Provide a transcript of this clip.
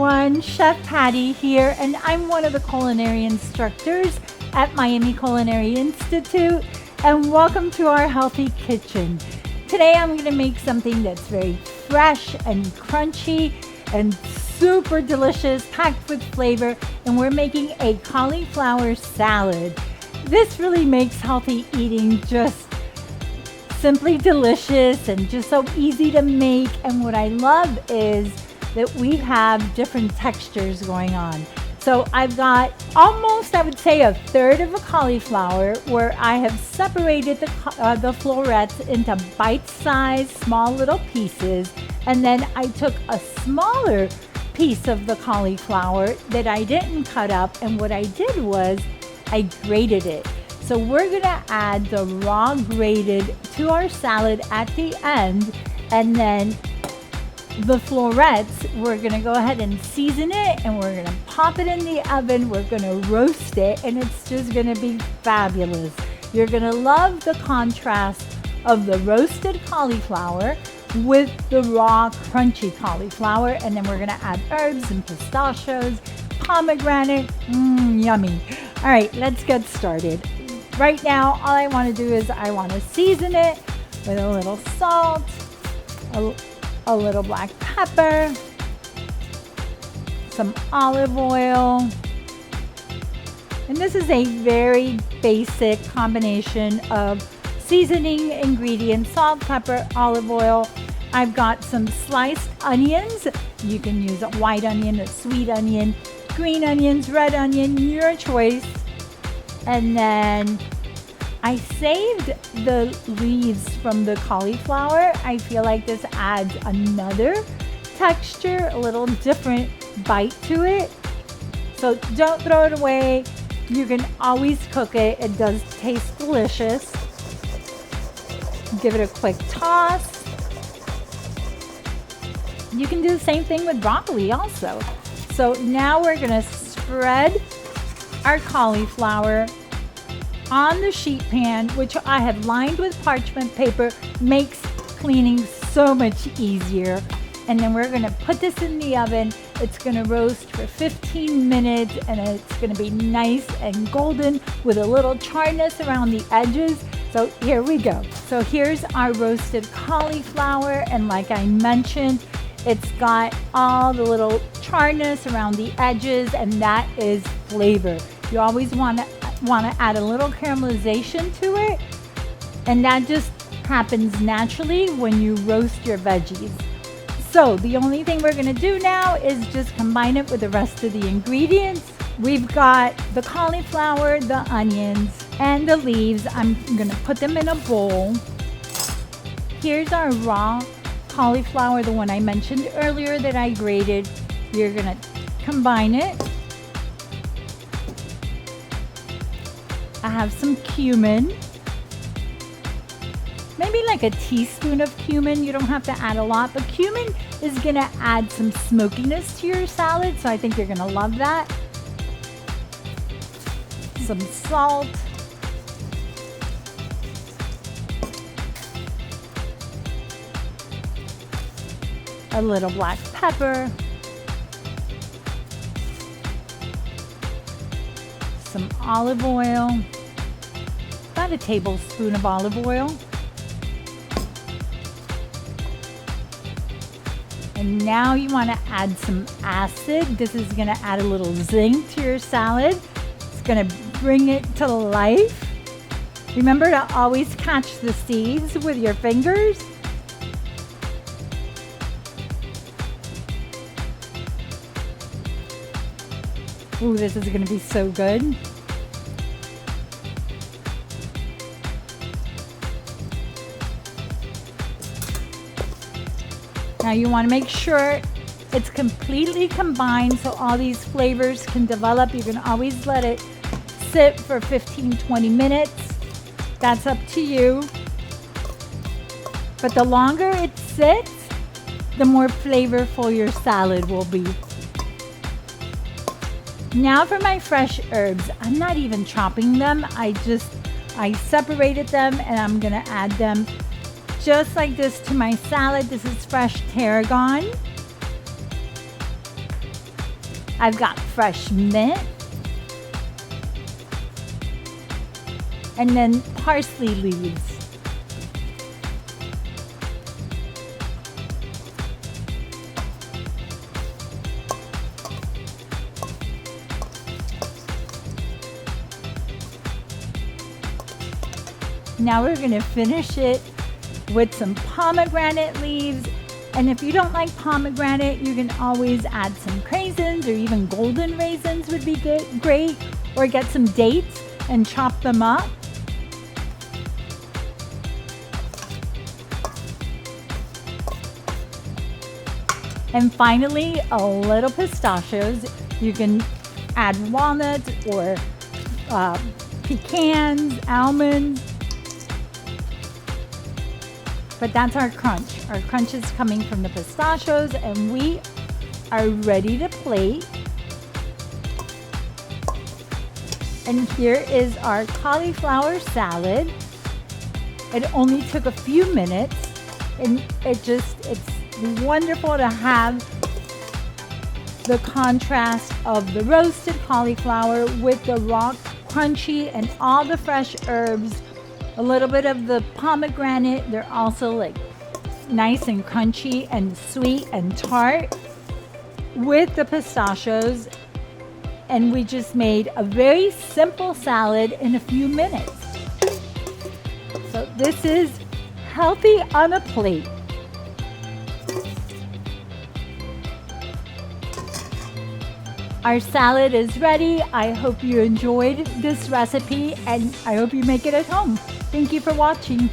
everyone, Chef Patty here, and I'm one of the culinary instructors at Miami Culinary Institute, and welcome to our healthy kitchen. Today I'm going to make something that's very fresh and crunchy and super delicious, packed with flavor, and we're making a cauliflower salad. This really makes healthy eating just simply delicious and just so easy to make. And what I love is that we have different textures going on. So I've got almost, I would say, a third of a cauliflower where I have separated the florets into bite-sized small little pieces. And then I took a smaller piece of the cauliflower that I didn't cut up, and what I did was I grated it. So we're gonna add the raw grated to our salad at the end, and then the florets, we're gonna go ahead and season it, and we're gonna pop it in the oven. We're gonna roast it, and it's just gonna be fabulous. You're gonna love the contrast of the roasted cauliflower with the raw crunchy cauliflower, and then we're gonna add herbs and pistachios, pomegranate, yummy. All right, let's get started. Right now, all I want to do is I want to season it with a little salt, a little black pepper, some olive oil. And this is a very basic combination of seasoning ingredients: salt, pepper, olive oil. I've got some sliced onions. You can use a white onion, a sweet onion, green onions, red onion, your choice. And then I saved the leaves from the cauliflower. I feel like this adds another texture, a little different bite to it. So don't throw it away. You can always cook it. It does taste delicious. Give it a quick toss. You can do the same thing with broccoli also. So now we're gonna spread our cauliflower on the sheet pan, which I have lined with parchment paper. Makes cleaning so much easier. And then we're gonna put this in the oven. It's gonna roast for 15 minutes, and it's gonna be nice and golden with a little charness around the edges. So here we go. So here's our roasted cauliflower, and like I mentioned, it's got all the little charness around the edges, and that is flavor. You always want to add a little caramelization to it, and that just happens naturally when you roast your veggies. So the only thing we're going to do now is just combine it with the rest of the ingredients. We've got the cauliflower, the onions, and the leaves. I'm going to put them in a bowl. Here's our raw cauliflower, the one I mentioned earlier that I grated. You're gonna combine it. I have some cumin, maybe like a teaspoon of cumin. You don't have to add a lot, but cumin is gonna add some smokiness to your salad, so I think you're gonna love that. Some salt. A little black pepper, some olive oil, about a tablespoon of olive oil. And now you want to add some acid. This is going to add a little zing to your salad. It's going to bring it to life. Remember to always catch the seeds with your fingers. Ooh, this is going to be so good. Now you want to make sure it's completely combined so all these flavors can develop. You can always let it sit for 15-20 minutes. That's up to you. But the longer it sits, the more flavorful your salad will be. Now for my fresh herbs. I'm not even chopping them. I separated them, and I'm gonna add them just like this to my salad. This is fresh tarragon. I've got fresh mint. And then parsley leaves. Now we're going to finish it with some pomegranate leaves. And if you don't like pomegranate, you can always add some craisins, or even golden raisins would be great. Or get some dates and chop them up. And finally, a little pistachios. You can add walnuts or pecans, almonds. But that's our crunch. Our crunch is coming from the pistachios, and we are ready to plate. And here is our cauliflower salad. It only took a few minutes, and it's wonderful to have the contrast of the roasted cauliflower with the raw crunchy and all the fresh herbs. A little bit of the pomegranate. They're also like nice and crunchy and sweet and tart with the pistachios. And we just made a very simple salad in a few minutes. So this is healthy on a plate. Our salad is ready. I hope you enjoyed this recipe, and I hope you make it at home. Thank you for watching.